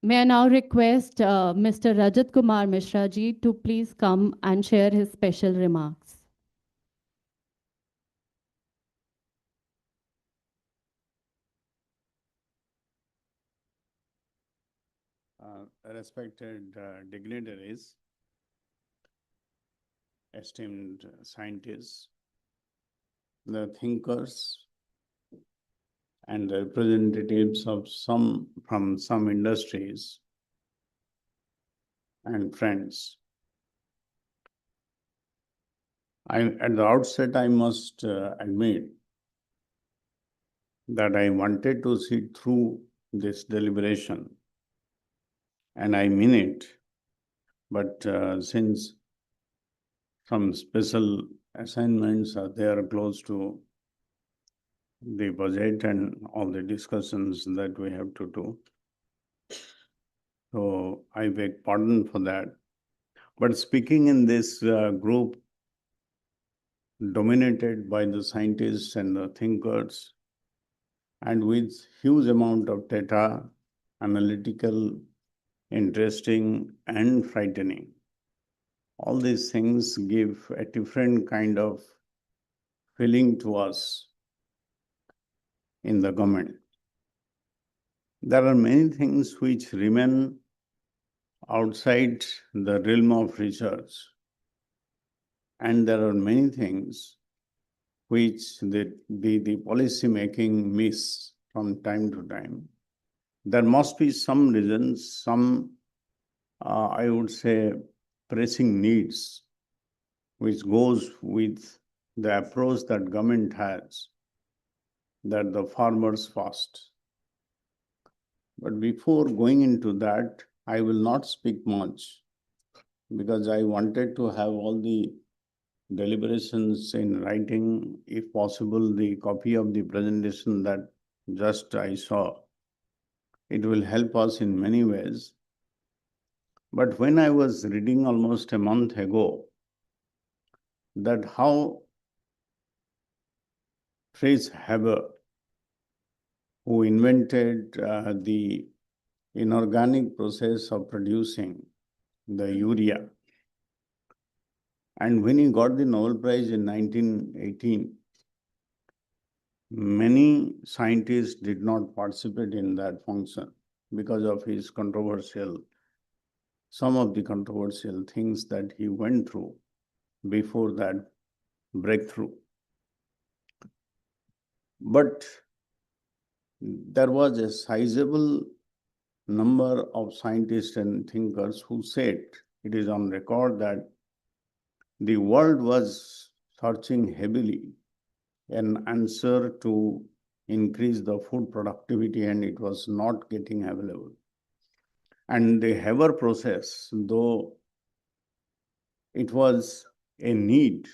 May I now request Mr. Rajat Kumar Mishra ji to please come and share his special remarks. Respected dignitaries, esteemed scientists, the thinkers, and representatives of from some industries, and friends. At the outset, I must admit that I wanted to sit through this deliberation, and I mean it. But since some special assignments are there close to the budget and all the discussions that we have to do, so I beg pardon for that. But speaking in this group dominated by the scientists and the thinkers, and with huge amount of data, analytical, interesting, and frightening. All these things give a different kind of feeling to us in the government. There are many things which remain outside the realm of research, and there are many things which the policy making miss from time to time. There must be some reasons, some, I would say, pressing needs, which goes with the approach that government has, that the farmers first. But before going into that, I will not speak much because I wanted to have all the deliberations in writing, if possible, the copy of the presentation that just I saw. It will help us in many ways. But when I was reading almost a month ago that how Fritz Haber, who invented the inorganic process of producing the urea, and when he got the Nobel Prize in 1918, many scientists did not participate in that function because of his some of the controversial things that he went through before that breakthrough. But there was a sizable number of scientists and thinkers who said, it is on record, that the world was searching heavily an answer to increase the food productivity, and it was not getting available. And the Haber process, though it was a need,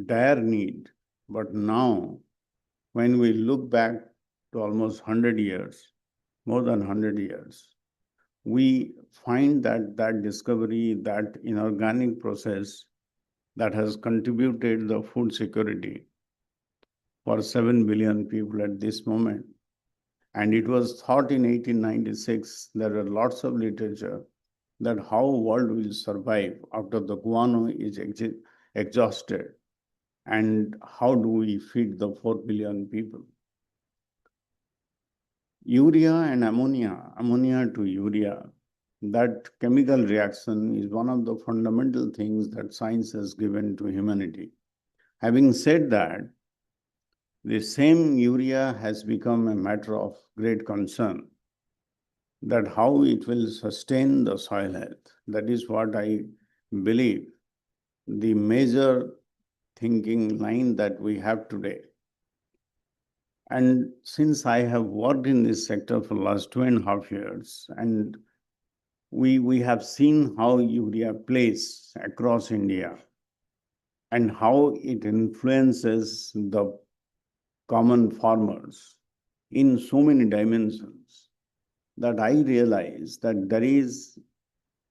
dire need, but now when we look back to almost 100 years, more than 100 years, we find that that discovery, that inorganic process that has contributed the food security for 7 billion people at this moment. And it was thought in 1896, there were lots of literature that how world will survive after the guano is exhausted, and how do we feed the 4 billion people. Urea and ammonia to urea, that chemical reaction is one of the fundamental things that science has given to humanity. Having said that, the same urea has become a matter of great concern, that how it will sustain the soil health. That is what I believe the major thinking line that we have today. And since I have worked in this sector for the last 2.5 years, and we have seen how urea plays across India and how it influences the common farmers in so many dimensions, that I realize that there is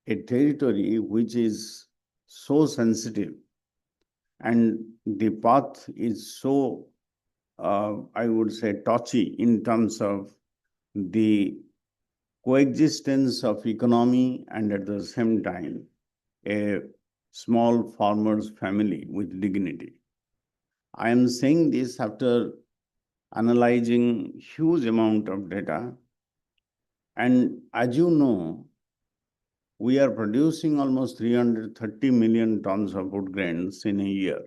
a territory which is so sensitive and the path is so, I would say, touchy in terms of the coexistence of economy and at the same time a small farmer's family with dignity. I am saying this after analyzing huge amount of data. And as you know, we are producing almost 330 million tons of food grains in a year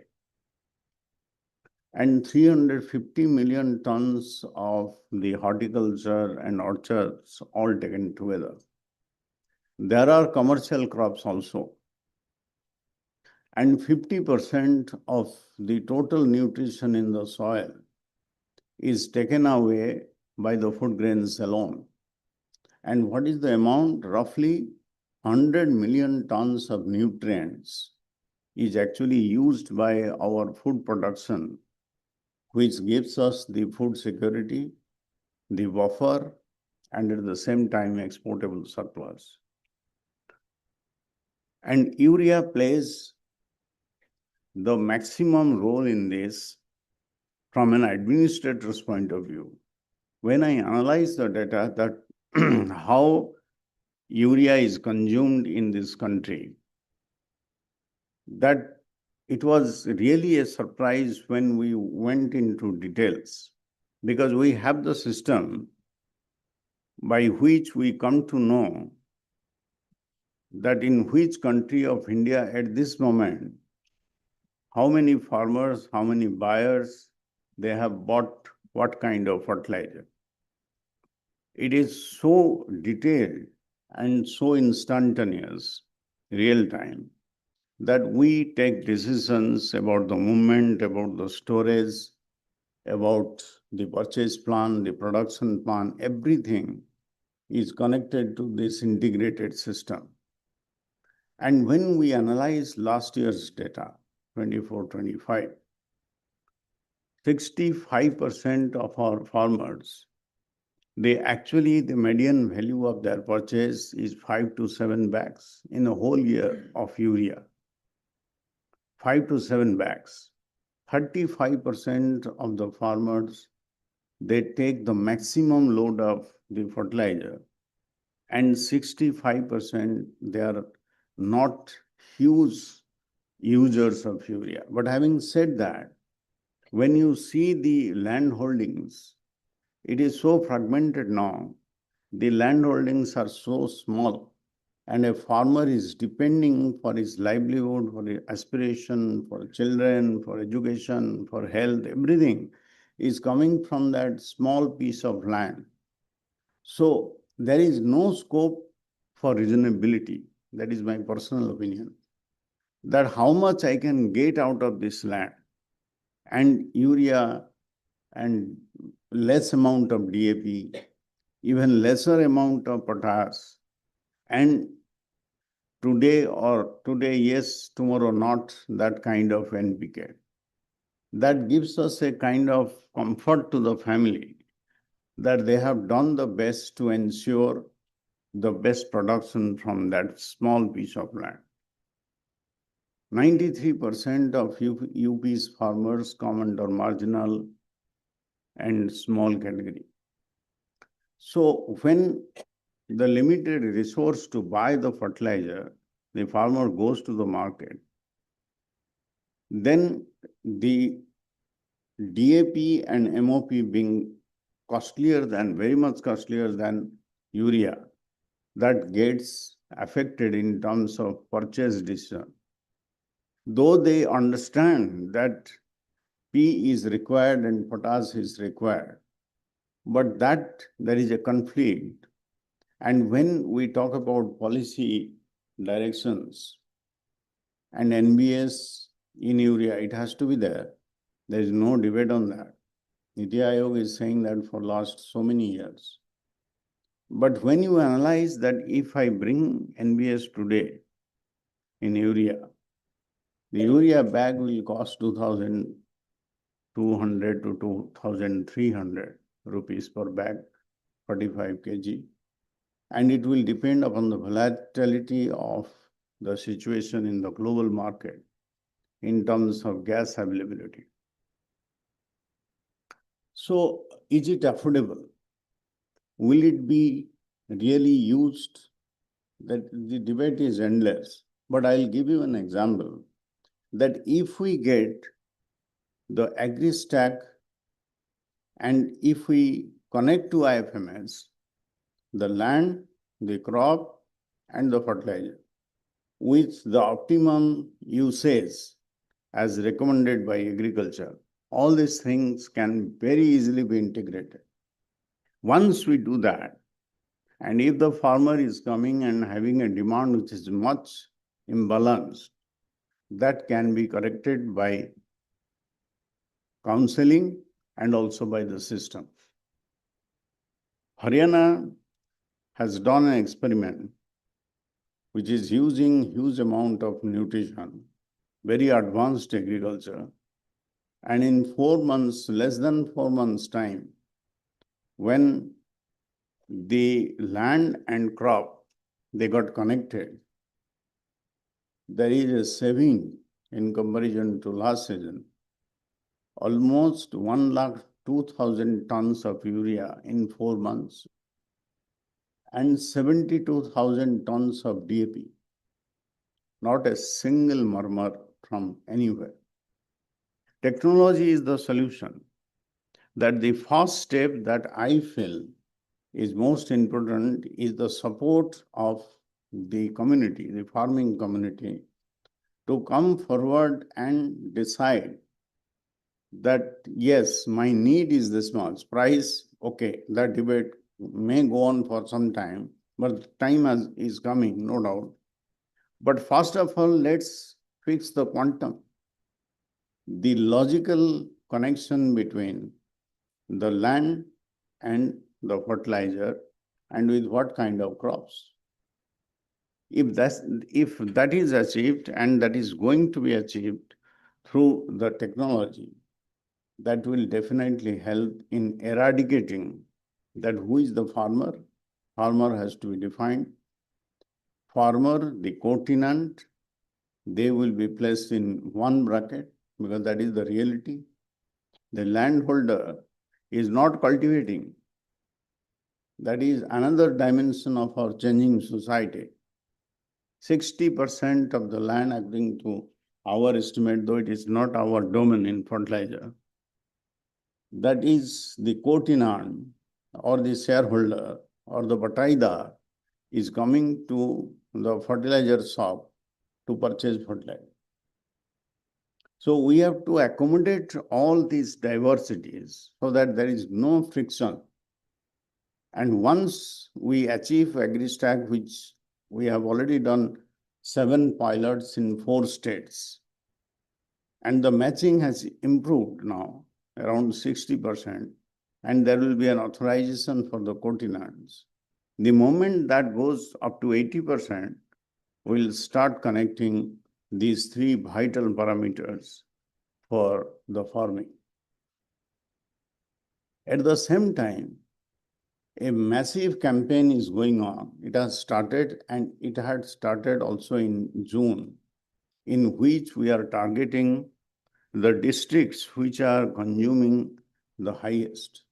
and 350 million tons of the horticulture and orchards all taken together. There are commercial crops also. And 50% of the total nutrition in the soil is taken away by the food grains alone. And what is the amount? Roughly 100 million tons of nutrients is actually used by our food production, which gives us the food security, the buffer, and at the same time exportable surplus. And urea plays the maximum role in this from an administrator's point of view. When I analyze the data that how urea is consumed in this country, that it was really a surprise when we went into details, because we have the system by which we come to know that in which country of India at this moment, how many farmers, how many buyers, they have bought what kind of fertilizer. It is so detailed and so instantaneous, real time, that we take decisions about the movement, about the storage, about the purchase plan, the production plan, everything is connected to this integrated system. And when we analyze last year's data, 24-25, 65% of our farmers, the median value of their purchase is 5 to 7 bags in a whole year of urea. 5 to 7 bags. 35% of the farmers, they take the maximum load of the fertilizer, and 65% they are not huge users of urea. But having said that, when you see the land holdings, it is so fragmented now. The land holdings are so small, and a farmer is depending for his livelihood, for his aspiration, for children, for education, for health, everything is coming from that small piece of land. So there is no scope for reasonability. That is my personal opinion. That how much I can get out of this land, and urea and less amount of DAP, even lesser amount of potash, and today yes, tomorrow not, that kind of NPK. That gives us a kind of comfort to the family that they have done the best to ensure the best production from that small piece of land. 93% of UP's farmers come under marginal and small category. So when the limited resource to buy the fertilizer, the farmer goes to the market, then the DAP and MOP being very much costlier than urea, that gets affected in terms of purchase decision. Though they understand that P is required and potash is required, but that there is a conflict. And when we talk about policy directions and NBS in urea, it has to be there. There is no debate on that. Niti Aayog is saying that for last so many years. But when you analyze that if I bring NBS today in urea, the urea bag will cost 2,200 to 2,300 rupees per bag, 45 kg. And it will depend upon the volatility of the situation in the global market in terms of gas availability. So is it affordable? Will it be really used? That the debate is endless. But I'll give you an example that if we get the AgriStack and if we connect to IFMS, the land, the crop, and the fertilizer with the optimum usage as recommended by agriculture, all these things can very easily be integrated. Once we do that, and if the farmer is coming and having a demand which is much imbalanced, that can be corrected by counseling and also by the system. Haryana has done an experiment which is using huge amount of nutrition, very advanced agriculture, and in 4 months, less than 4 months time, when the land and crop, they got connected, there is a saving in comparison to last season. Almost 1,02,000 tons of urea in 4 months and 72,000 tons of DAP. Not a single murmur from anywhere. Technology is the solution. That the first step that I feel is most important is the support of the community, the farming community, to come forward and decide that yes, my need is this much. Price, okay, that debate may go on for some time, but time is coming, no doubt. But first of all, let's fix the quantum, the logical connection between the land and the fertilizer, and with what kind of crops. If that is achieved, and that is going to be achieved through the technology, that will definitely help in eradicating that who is the farmer. Farmer has to be defined. Farmer, the co-tenant, they will be placed in one bracket because that is the reality. The landholder is not cultivating. That is another dimension of our changing society. 60% of the land, according to our estimate, though it is not our domain in fertilizer, that is the co-tenant or the shareholder or the bataidar is coming to the fertilizer shop to purchase fertilizer. So we have to accommodate all these diversities so that there is no friction. And once we achieve AgriStack, which we have already done 7 pilots in 4 states, and the matching has improved now around 60%, and there will be an authorization for the co-tenants. The moment that goes up to 80%, we'll start connecting these 3 vital parameters for the farming. At the same time, a massive campaign is going on. It has started, and it had started also in June, in which we are targeting the districts which are consuming the highest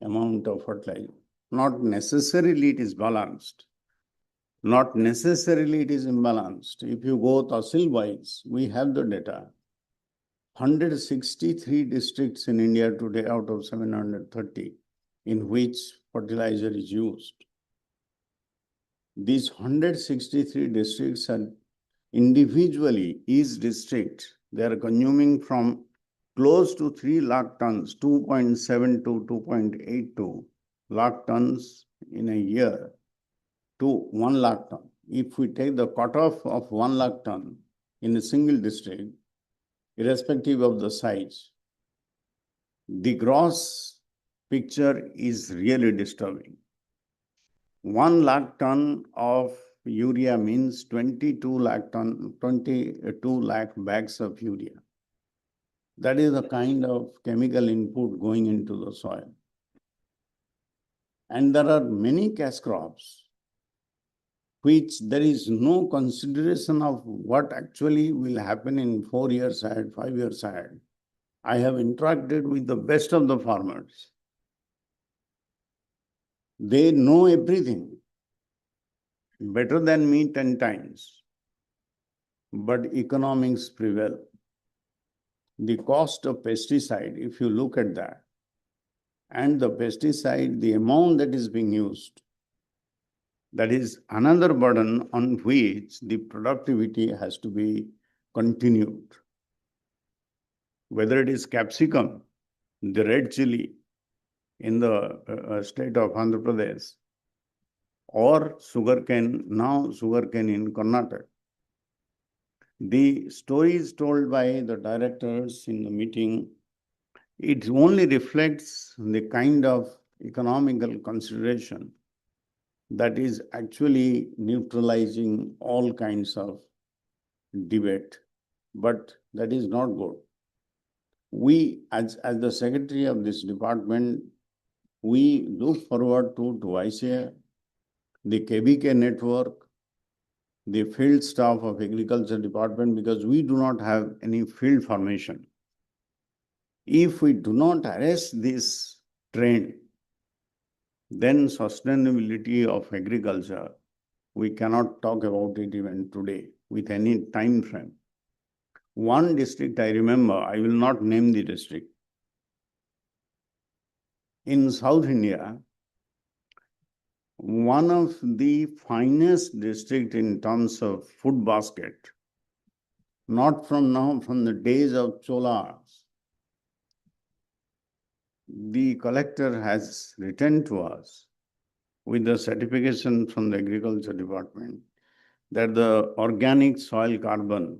amount of fertilizer. Not necessarily it is balanced. Not necessarily it is imbalanced. If you go tahsil-wise, we have the data. 163 districts in India today out of 730 in which fertilizer is used. These 163 districts are individually, each district, they are consuming from close to 3 lakh tons, 2.7 to 2.82 lakh tons in a year to 1 lakh ton. If we take the cutoff of 1 lakh ton in a single district, irrespective of the size, the gross picture is really disturbing. 1 lakh ton of urea means 22 lakh bags of urea. That is the kind of chemical input going into the soil. And there are many cash crops which there is no consideration of what actually will happen in 4 years ahead, 5 years ahead. I have interacted with the best of the farmers. They know everything better than me 10 times, but economics prevail. The cost of pesticide, if you look at that, and the pesticide, the amount that is being used, that is another burden on which the productivity has to be continued. Whether it is capsicum, the red chili in the state of Andhra Pradesh, or sugarcane, now sugarcane in Karnataka. The stories told by the directors in the meeting, it only reflects the kind of economical consideration that is actually neutralizing all kinds of debate, but that is not good. We, as the secretary of this department, we look forward to ICRIER, the KBK network, the field staff of agriculture department, because we do not have any field formation. If we do not arrest this trend, then sustainability of agriculture, we cannot talk about it even today with any time frame. One district I remember, I will not name the district. In South India, one of the finest district in terms of food basket, not from now, from the days of Cholas. The collector has written to us with the certification from the agriculture department that the organic soil carbon,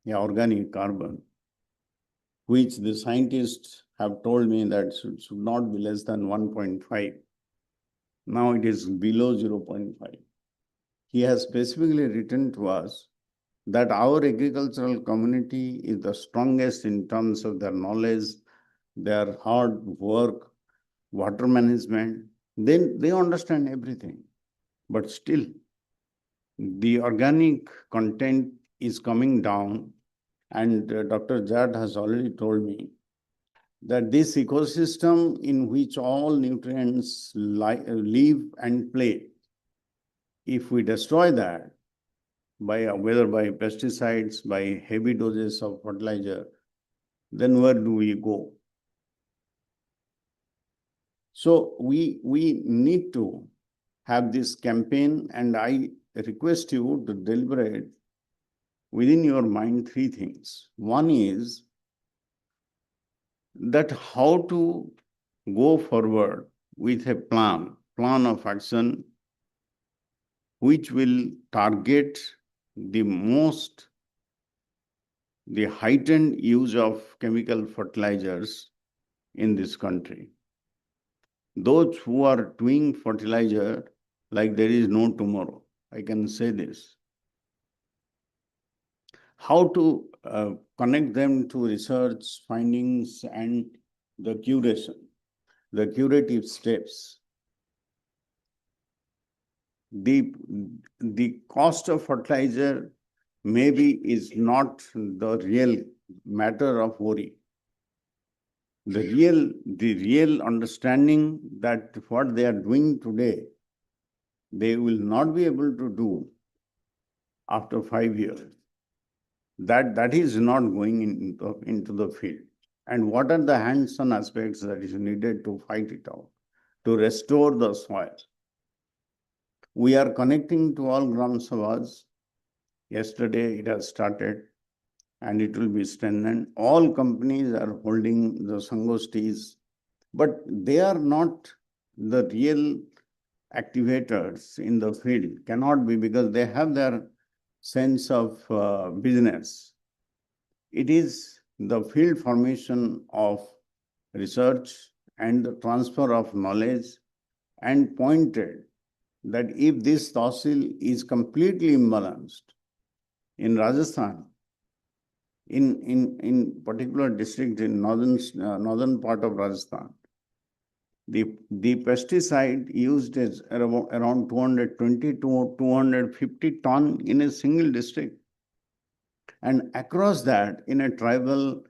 organic carbon, which the scientists have told me that should not be less than 1.5. Now it is below 0.5. He has specifically written to us that our agricultural community is the strongest in terms of their knowledge, their hard work, water management. Then they understand everything. But still, the organic content is coming down, and Dr. Jad has already told me that this ecosystem in which all nutrients live and play, if we destroy that, whether by pesticides, by heavy doses of fertilizer, then where do we go? So we need to have this campaign, and I request you to deliberate within your mind 3 things. One is that how to go forward with a plan of action which will target the heightened use of chemical fertilizers in this country. Those who are doing fertilizer like there is no tomorrow, I can say this. How to connect them to research findings and the curation, the curative steps. The cost of fertilizer maybe is not the real matter of worry. The real understanding that what they are doing today, they will not be able to do after 5 years. That is not going into the field. And what are the hands-on aspects that is needed to fight it out, to restore the soil? We are connecting to all Gram Sabhas. Yesterday it has started and it will be strengthened. All companies are holding the Sangostis, but they are not the real activators in the field, cannot be, because they have their sense of business. It is the field formation of research and the transfer of knowledge, and pointed that if this tahsil is completely imbalanced in Rajasthan, in particular district in northern part of Rajasthan, the pesticide used is around 220 to 250 ton in a single district. And across that, in a tribal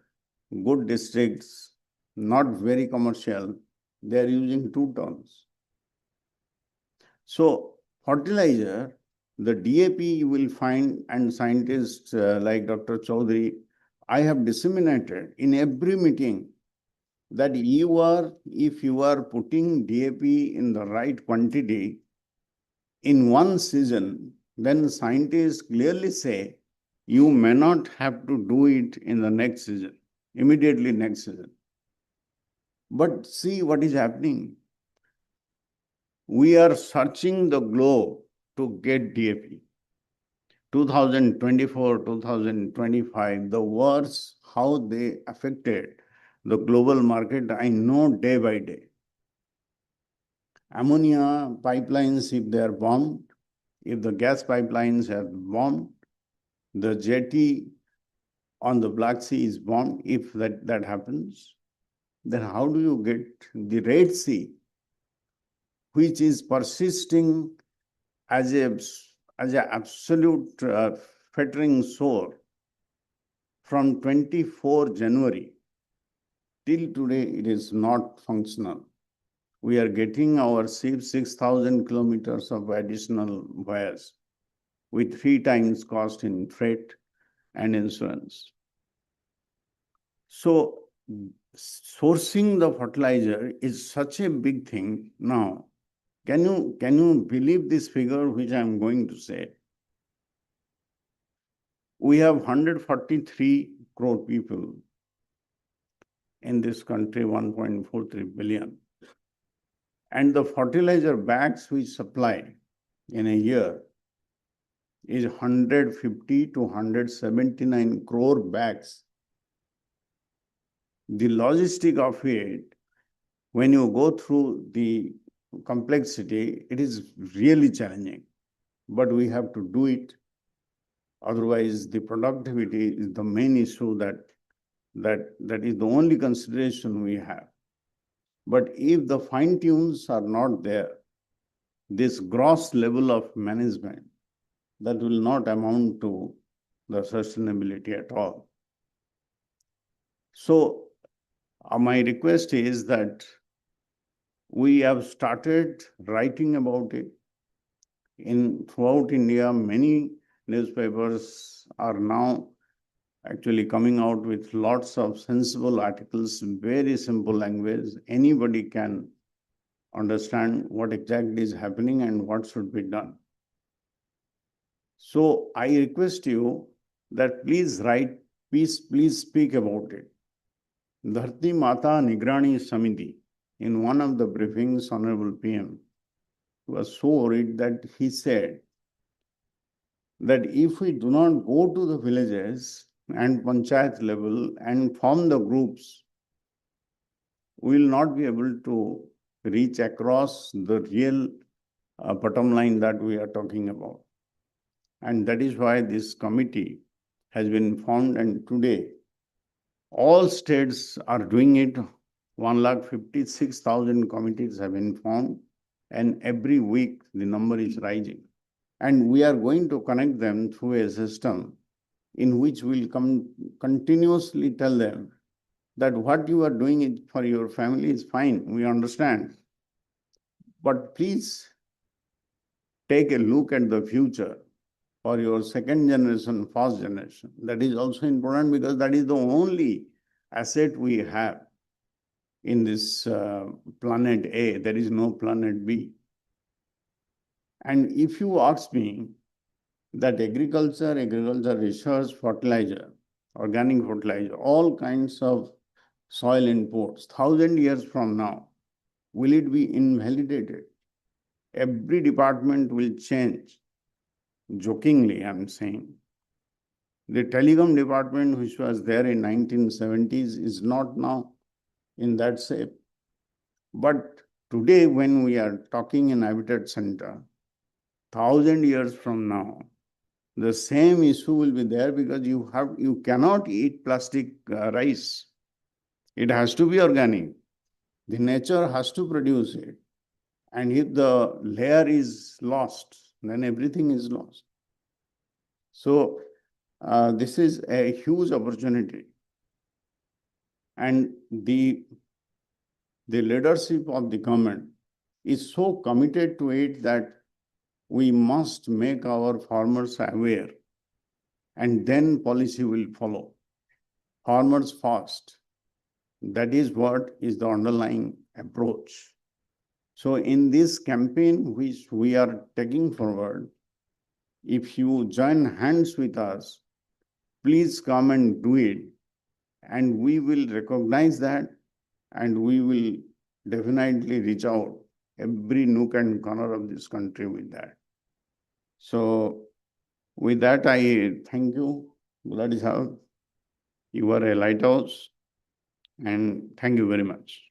good districts, not very commercial, they are using 2 tons. So fertilizer, the DAP you will find, and scientists like Dr. Chaudhary, I have disseminated in every meeting that if you are putting DAP in the right quantity in one season, then scientists clearly say you may not have to do it in the next season, immediately next season. But see what is happening. We are searching the globe to get DAP. 2024, 2025, the wars, how they affected the global market, I know day by day. Ammonia pipelines, if they are bombed, if the gas pipelines are bombed, the jetty on the Black Sea is bombed, if that happens, then how do you get the Red Sea, which is persisting as an absolute fettering sore from 24 January till today, it is not functional. We are getting our ships 6,000 kilometers of additional wires with 3 times cost in freight and insurance. So sourcing the fertilizer is such a big thing now. Can you believe this figure which I am going to say? We have 143 crore people in this country, 1.43 billion. And the fertilizer bags we supply in a year is 150 to 179 crore bags. The logistic of it, when you go through the complexity, it is really challenging. But we have to do it. Otherwise, the productivity is the main issue that is the only consideration we have. But if the fine tunes are not there, this gross level of management, that will not amount to the sustainability at all. So my request is that we have started writing about it. Throughout India, many newspapers are now actually coming out with lots of sensible articles, very simple language. Anybody can understand what exactly is happening and what should be done. So I request you that please write, please speak about it. Dharti Mata Nigrani Samitis, in one of the briefings, Honorable PM was so worried that he said that if we do not go to the villages and panchayat level and form the groups, we will not be able to reach across the real bottom line that we are talking about. And that is why this committee has been formed, and today all states are doing it. 156,000 committees have been formed, and every week the number is rising. And we are going to connect them through a system in which we'll continuously tell them that what you are doing for your family is fine, we understand. But please take a look at the future for your second generation, first generation. That is also important because that is the only asset we have in this planet A. There is no planet B. And if you ask me that agriculture research, fertilizer, organic fertilizer, all kinds of soil inputs, 1,000 years from now, will it be invalidated? Every department will change. Jokingly, I'm saying. The telecom department, which was there in 1970s, is not now in that shape. But today, when we are talking in Habitat Center, 1,000 years from now, the same issue will be there because you cannot eat plastic rice. It has to be organic. The nature has to produce it. And if the layer is lost, then everything is lost. So this is a huge opportunity. And the leadership of the government is so committed to it that we must make our farmers aware, and then policy will follow. Farmers first. That is what is the underlying approach. So in this campaign which we are taking forward, if you join hands with us, please come and do it. And we will recognize that, and we will definitely reach out every nook and corner of this country with that. So with that, I thank you, Gulati Sahab. You are a lighthouse, and thank you very much.